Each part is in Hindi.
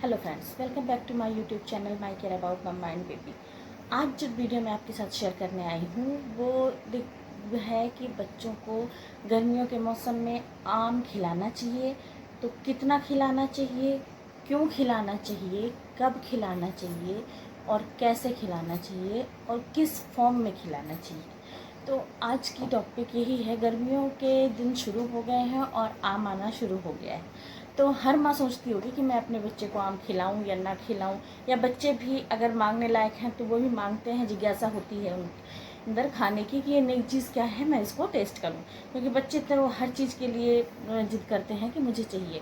Hello friends, welcome back to my YouTube channel my care about mamma and baby. आज जो वीडियो मैं आपके साथ शेयर करने आई हूँ वो है कि बच्चों को गर्मियों के मौसम में आम खिलाना चाहिए तो कितना खिलाना चाहिए, क्यों खिलाना चाहिए, कब खिलाना चाहिए और कैसे खिलाना चाहिए और किस फॉर्म में खिलाना चाहिए। तो आज की टॉपिक यही है। गर्मियों के दिन शुरू हो गए हैं और आम आना शुरू हो गया है। तो हर माँ सोचती होगी कि मैं अपने बच्चे को आम खिलाऊं या ना खिलाऊं, या बच्चे भी अगर मांगने लायक हैं तो वो भी मांगते हैं, जिज्ञासा होती है उनके अंदर खाने की कि ये नई चीज़ क्या है, मैं इसको टेस्ट करूं। क्योंकि बच्चे तो हर चीज़ के लिए जिद करते हैं कि मुझे चाहिए।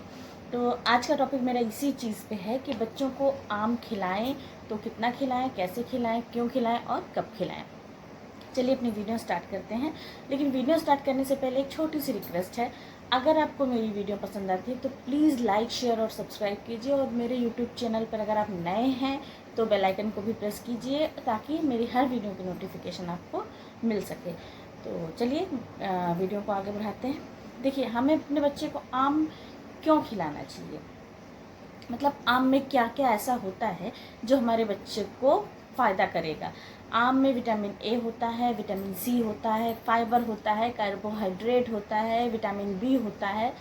तो आज का टॉपिक मेरा इसी चीज़ पे है कि बच्चों को आम खिलाएं तो कितना खिलाएं, कैसे खिलाएं, क्यों खिलाएं और कब खिलाएं। चलिए अपनी वीडियो स्टार्ट करते हैं। लेकिन वीडियो स्टार्ट करने से पहले एक छोटी सी रिक्वेस्ट है। अगर आपको मेरी वीडियो पसंद आती है तो प्लीज़ लाइक, शेयर और सब्सक्राइब कीजिए। और मेरे यूट्यूब चैनल पर अगर आप नए हैं तो बेल आइकन को भी प्रेस कीजिए ताकि मेरी हर वीडियो की नोटिफिकेशन आपको मिल सके। तो चलिए वीडियो को आगे बढ़ाते हैं। देखिए, हमें अपने बच्चे को आम क्यों खिलाना चाहिए, मतलब आम में क्या क्या ऐसा होता है जो हमारे बच्चे को फ़ायदा करेगा। आम में विटामिन ए होता है, विटामिन सी होता है, फाइबर होता है, कार्बोहाइड्रेट होता है, विटामिन बी होता है।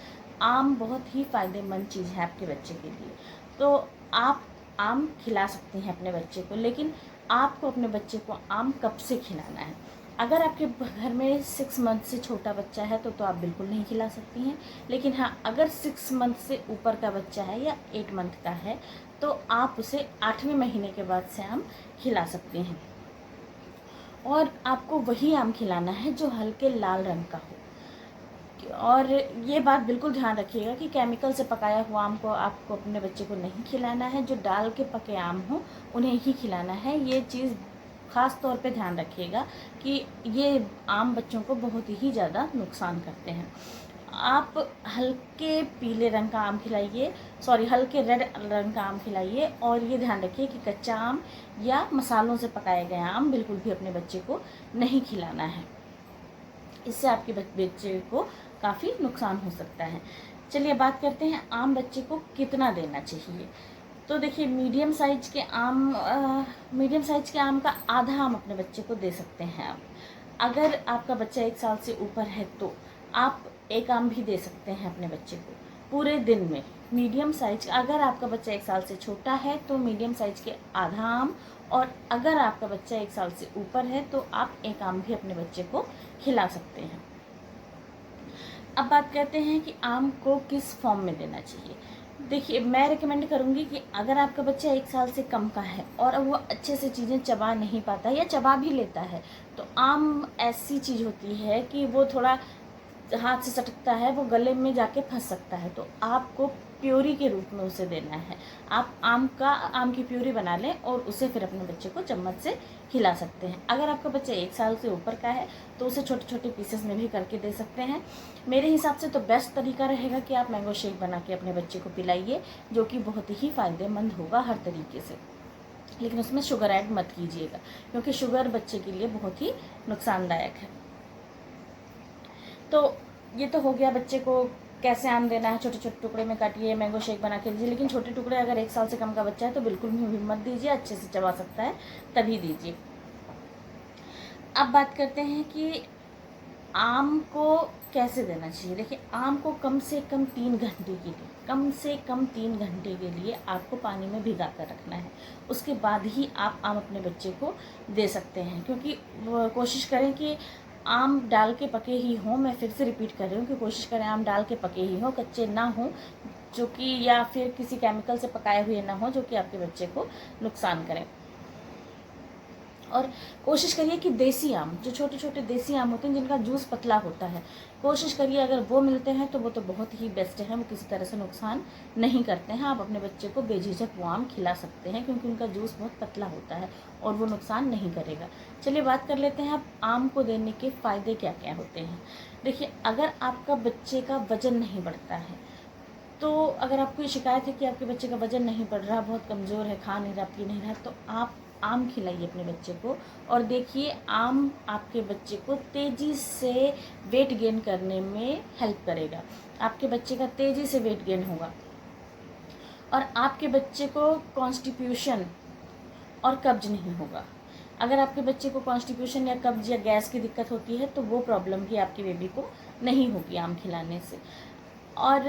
आम बहुत ही फ़ायदेमंद चीज़ है आपके बच्चे के लिए। तो आप आम खिला सकते हैं अपने बच्चे को, लेकिन आपको अपने बच्चे को आम कब से खिलाना है। अगर आपके घर में 6 मंथ से छोटा बच्चा है तो आप बिल्कुल नहीं खिला सकती हैं। लेकिन हाँ, अगर 6 मंथ से ऊपर का बच्चा है या 8 मंथ का है तो आप उसे 8वें महीने के बाद से आम खिला सकते हैं। और आपको वही आम खिलाना है जो हल्के लाल रंग का हो। और ये बात बिल्कुल ध्यान रखिएगा कि केमिकल से पकाया हुआ आम को आपको अपने बच्चे को नहीं खिलाना है। जो डाल के पके आम हो उन्हें ही खिलाना है। ये चीज़ ख़ास तौर पे ध्यान रखिएगा कि ये आम बच्चों को बहुत ही ज़्यादा नुकसान करते हैं। आप हल्के पीले रंग का आम खिलाइए, हल्के रेड रंग का आम खिलाइए। और ये ध्यान रखिए कि कच्चा आम या मसालों से पकाए गए आम बिल्कुल भी अपने बच्चे को नहीं खिलाना है। इससे आपके बच्चे को काफ़ी नुकसान हो सकता है। चलिए बात करते हैं आम बच्चे को कितना देना चाहिए। तो देखिए, मीडियम साइज के आम का आधा आम अपने बच्चे को दे सकते हैं आप। अगर आपका बच्चा 1 साल से ऊपर है तो आप एक आम भी दे सकते हैं अपने बच्चे को पूरे दिन में। मीडियम साइज, अगर आपका बच्चा 1 साल से छोटा है तो मीडियम साइज के आधा आम, और अगर आपका बच्चा 1 साल से ऊपर है तो आप एक आम भी अपने बच्चे को खिला सकते हैं। अब बात करते हैं कि आम को किस फॉर्म में देना चाहिए। देखिए, मैं रिकमेंड करूँगी कि अगर आपका बच्चा 1 साल से कम का है और वो अच्छे से चीज़ें चबा नहीं पाता या चबा भी लेता है, तो आम ऐसी चीज़ होती है कि वो थोड़ा हाथ से सटकता है, वो गले में जाके फंस सकता है। तो आपको प्योरी के रूप में उसे देना है। आप आम की प्योरी बना लें और उसे फिर अपने बच्चे को चम्मच से खिला सकते हैं। अगर आपका बच्चा 1 साल से ऊपर का है तो उसे छोटे छोटे पीसेस में भी करके दे सकते हैं। मेरे हिसाब से तो बेस्ट तरीका रहेगा कि आप मैंगो शेक बना के अपने बच्चे को पिलाइए, जो कि बहुत ही फ़ायदेमंद होगा हर तरीके से। लेकिन उसमें शुगर ऐड मत कीजिएगा, क्योंकि शुगर बच्चे के लिए बहुत ही नुकसानदायक है। तो ये तो हो गया बच्चे को कैसे आम देना है। छोटे छोटे टुकड़े में काटिए, मैंगो शेक बना के दीजिए। लेकिन छोटे टुकड़े अगर 1 साल से कम का बच्चा है तो बिल्कुल भी मत दीजिए, अच्छे से चबा सकता है तभी दीजिए। अब बात करते हैं कि आम को कैसे देना चाहिए। देखिए, आम को कम से कम 3 घंटे के लिए, आपको पानी में भिगा कर रखना है। उसके बाद ही आप आम अपने बच्चे को दे सकते हैं। क्योंकि कोशिश करें कि आम डाल के पके ही हों। मैं फिर से रिपीट कर रही हूँ कि कोशिश करें आम डाल के पके ही हों, कच्चे ना हों, जो कि या फिर किसी केमिकल से पकाए हुए ना हो जो कि आपके बच्चे को नुकसान करें। और कोशिश करिए कि देसी आम, जो छोटे छोटे देसी आम होते हैं जिनका जूस पतला होता है, कोशिश करिए अगर वो मिलते हैं तो वो तो बहुत ही बेस्ट है। वो किसी तरह से नुकसान नहीं करते हैं। आप अपने बच्चे को बेझिझक वो आम खिला सकते हैं, क्योंकि उनका जूस बहुत पतला होता है और वो नुकसान नहीं करेगा। चलिए बात कर लेते हैं अब आम को देने के फ़ायदे क्या क्या होते हैं। देखिए, अगर आपका बच्चे का वज़न नहीं बढ़ता है, तो अगर आपको ये शिकायत है कि आपके बच्चे का वज़न नहीं बढ़ रहा, बहुत कमज़ोर है, खा नहीं रहा, पी नहीं रहा, तो आप आम खिलाइए अपने बच्चे को। और देखिए, आम आपके बच्चे को तेज़ी से वेट गेन करने में हेल्प करेगा। आपके बच्चे का तेज़ी से वेट गेन होगा। और आपके बच्चे को कॉन्स्टिपेशन और कब्ज नहीं होगा। अगर आपके बच्चे को कॉन्स्टिपेशन या कब्ज या गैस की दिक्कत होती है तो वो प्रॉब्लम भी आपके बेबी को नहीं होगी आम खिलाने से। और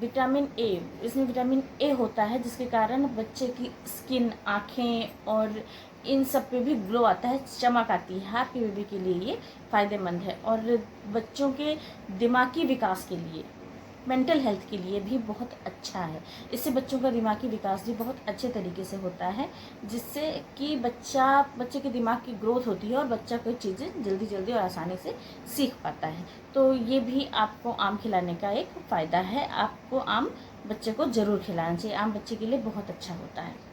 विटामिन ए, इसमें विटामिन ए होता है जिसके कारण बच्चे की स्किन, आँखें और इन सब पे भी ग्लो आता है, चमक आती है। आपके बेबी के लिए ये फ़ायदेमंद है और बच्चों के दिमागी विकास के लिए, मेंटल हेल्थ के लिए भी बहुत अच्छा है। इससे बच्चों का दिमागी विकास भी बहुत अच्छे तरीके से होता है, जिससे कि बच्चे के दिमाग की ग्रोथ होती है और बच्चा कोई चीज़ें जल्दी जल्दी और आसानी से सीख पाता है। तो ये भी आपको आम खिलाने का एक फ़ायदा है। आपको आम बच्चे को ज़रूर खिलाना चाहिए, आम बच्चे के लिए बहुत अच्छा होता है।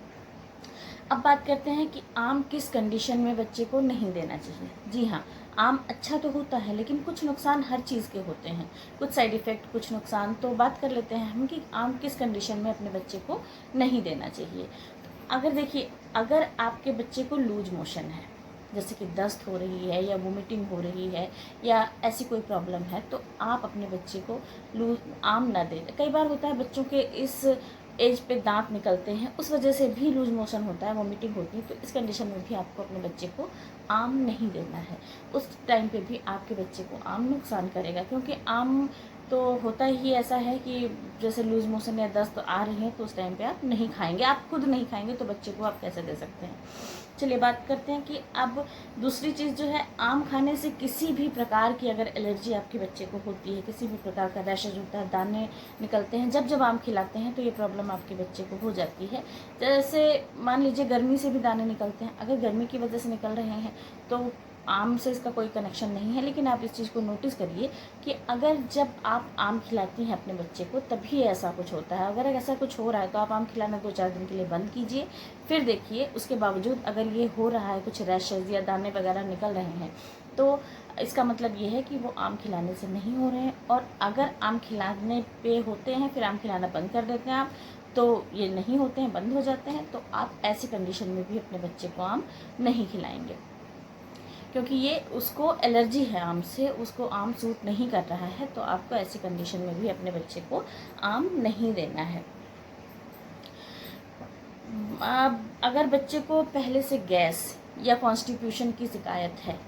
अब बात करते हैं कि आम किस कंडीशन में बच्चे को नहीं देना चाहिए। जी हाँ, आम अच्छा तो होता है लेकिन कुछ नुकसान हर चीज़ के होते हैं, कुछ साइड इफ़ेक्ट, कुछ नुकसान। तो बात कर लेते हैं हम कि आम किस कंडीशन में अपने बच्चे को नहीं देना चाहिए। अगर देखिए, अगर आपके बच्चे को लूज मोशन है, जैसे कि दस्त हो रही है या वोमिटिंग हो रही है या ऐसी कोई प्रॉब्लम है, तो आप अपने बच्चे को आम ना दें। कई बार होता है बच्चों के इस एज पे दांत निकलते हैं, उस वजह से भी लूज मोशन होता है, वोमिटिंग होती है। तो इस कंडीशन में भी आपको अपने बच्चे को आम नहीं देना है। उस टाइम पे भी आपके बच्चे को आम नुकसान करेगा, क्योंकि आम तो होता ही ऐसा है कि जैसे लूज मोशन या दस्त आ रही है तो उस टाइम पे आप नहीं खाएंगे। आप खुद नहीं खाएंगे तो बच्चे को आप कैसे दे सकते हैं। चलिए बात करते हैं कि अब दूसरी चीज़ जो है, आम खाने से किसी भी प्रकार की अगर एलर्जी आपके बच्चे को होती है, किसी भी प्रकार का रैशेज होता है, दाने निकलते हैं जब आम खिलाते हैं, तो ये प्रॉब्लम आपके बच्चे को हो जाती है। जैसे मान लीजिए गर्मी से भी दाने निकलते हैं, अगर गर्मी की वजह से निकल रहे हैं तो आम से इसका कोई कनेक्शन नहीं है। लेकिन आप इस चीज़ को नोटिस करिए कि अगर जब आप आम खिलाती हैं अपने बच्चे को तभी ऐसा कुछ होता है। अगर ऐसा कुछ हो रहा है तो आप आम खिलाना 2-4 दिन के लिए बंद कीजिए, फिर देखिए उसके बावजूद अगर ये हो रहा है, कुछ रैशेज या दाने वगैरह निकल रहे हैं, तो इसका मतलब ये है कि वो आम खिलाने से नहीं हो रहे हैं। और अगर आम खिलाने पे होते हैं फिर आम खिलाना बंद कर देते हैं आप, तो ये नहीं होते हैं, बंद हो जाते हैं, तो आप ऐसी कंडीशन में भी अपने बच्चे को आम नहीं खिलाएंगे, क्योंकि ये उसको एलर्जी है आम से, उसको आम सूट नहीं कर रहा है। तो आपको ऐसी कंडीशन में भी अपने बच्चे को आम नहीं देना है। अगर बच्चे को पहले से गैस या कॉन्स्टिपेशन की शिकायत है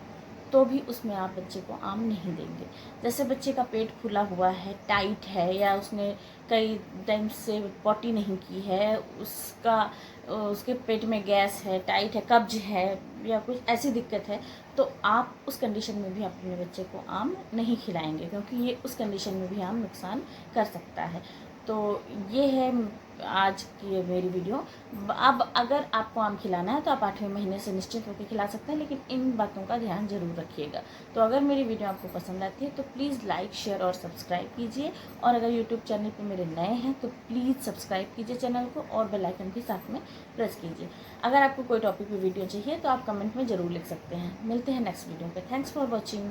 तो भी उसमें आप बच्चे को आम नहीं देंगे। जैसे बच्चे का पेट फूला हुआ है, टाइट है, या उसने कई टाइम से पॉटी नहीं की है, उसके पेट में गैस है, टाइट है, कब्ज है या कुछ ऐसी दिक्कत है, तो आप उस कंडीशन में भी अपने बच्चे को आम नहीं खिलाएंगे, क्योंकि ये उस कंडीशन में भी आम नुकसान कर सकता है। तो ये है आज की मेरी वीडियो। अब अगर आपको आम खिलाना है तो आप 8वें महीने से निश्चित होकर खिला सकते हैं, लेकिन इन बातों का ध्यान जरूर रखिएगा। तो अगर मेरी वीडियो आपको पसंद आती है तो प्लीज़ लाइक, शेयर और सब्सक्राइब कीजिए। और अगर यूट्यूब चैनल पर मेरे नए हैं तो प्लीज़ सब्सक्राइब कीजिए चैनल को और बेल आइकन भी साथ में प्रेस कीजिए। अगर आपको कोई टॉपिक पर वीडियो चाहिए तो आप कमेंट में ज़रूर लिख सकते हैं। मिलते हैं नेक्स्ट वीडियो पे। Thanks for watching.